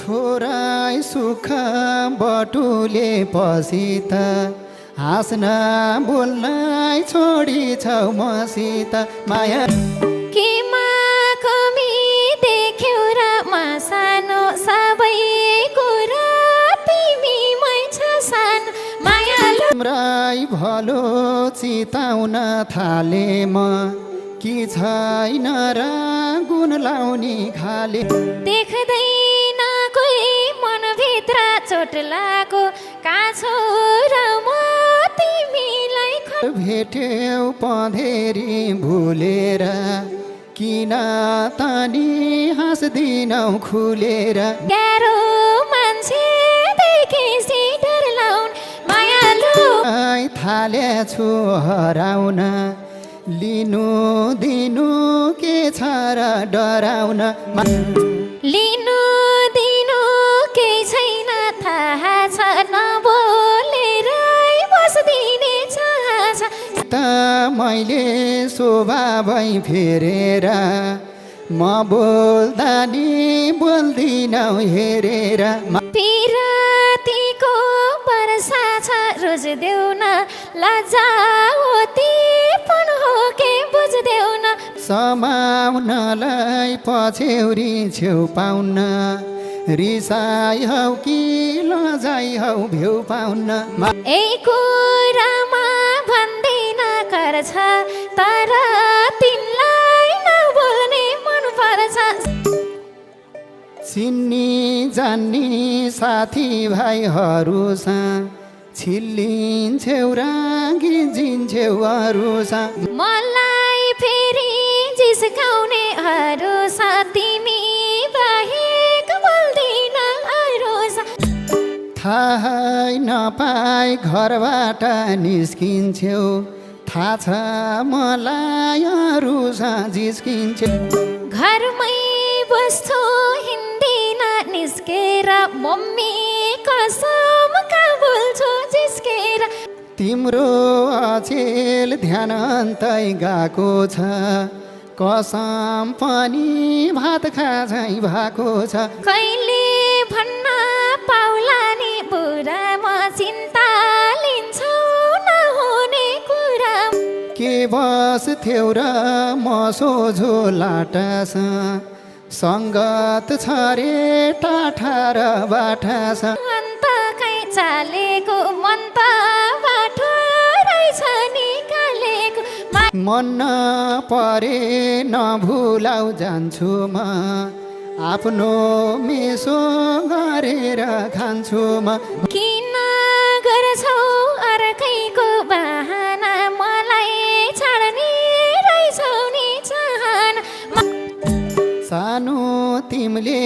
छोराई सुख बटुले पछि त हाँस्न बोल्नै छोडी छौ मसित माया केमा कमी देख्यौ र म सानो सबै कुरा तिमीमै छ सानो मायालु तिम्रै भलो चिताउन थाले म कि छैन र गुण लाउने खाले देख्दैन कोही मनभित्र चोट लागो काछो र म तिमीलाई भेट्यौ पँधेरी भुलेर किन तानी हाँस्दिनौ खुलेर गाह्रो मान्छे देखेसी डर लाउन मायालु थालेछु हराउन लिनु दिनु के छ र डराउन लिनु दिनु केही छैन थाहा छ नबोलेरै बस्दिने चाह छ त मैले स्वभावै फेरेर म बोल्दा नि बोल्दिनौ हेरेर पिरातीको वर्षा छ रोज देऊ न लजावती पन हो के बुझ्देऊ न समाउनलाई पछ्यौरी छेउ पाउन रिसाइ हौ कि लजाइ हौ भ्यौ पाउन ei कुरामा भन्दिन गर्छ तर तिमीलाई नबोल्ने मन पर्छ चिन्नी जान्नी साथी भाइहरूसँग छिल्लिन्छौ र गिन्जिन्छौ अरूसँग मलाई फेरि जिस्काउनेहरू छ तिमी बाहेक बोल्दिन अरू छ थाहै नपाई घरबाट निस्किन्छौ थाहा छ मलाई अरूसँग जिस्किन्छौ घरमै बस्छु हिँड्दिन निस्केर मम्मी कसम कहाँ बोल्छु जिस्केर तिम्रो अचेल ध्यान अन्तै गएको छ कसम पनि भात खाझै भएको छ कहिले भन्न पाउला नि बुढा म चिन्ता लिन्छु नहुने कुरा के बस्थ्यौ र म सोझो लाटासँग सङ्गत छ रे टाठा र बाठा छ अन्त कहीँ चालेको मन त बाठो रहेछ निकालेको मन नपरे नभुलाउ जान्छु म आफ्नो मेसो गरेर खान्छु म किन गर्छौ अर्कैको बहाना मलाई छाड्ने रहेछौ नि चाहना सानो तिमीले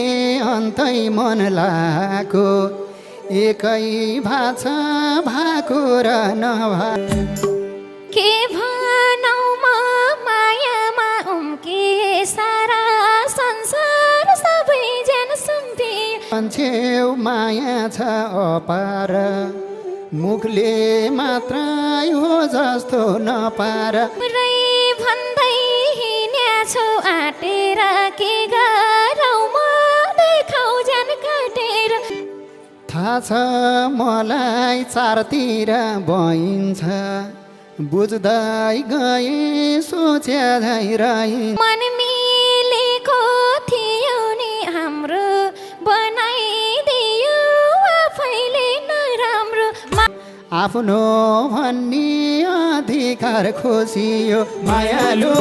अन्तै मन लाको एकै भाषा भएको र नभा के भनौ म मायामा उम्के सारा संसार सबै जन सुम्पे मान्छेउ माया छ अपार मुखले मात्रै हो जस्तो नपार रै भन्दै हिँड्या छौ आँटेर के गरौ म देखाउ जन काटेर थाहा छ मलाई चारतिर बइन्छ बुझ्दै गए सोच्या झै रहिन् मन मिलेको थियो नि हाम्रो बनाइदियो आफैले नराम्रो आफ्नो भन्ने अधिकार खोसियो मायालु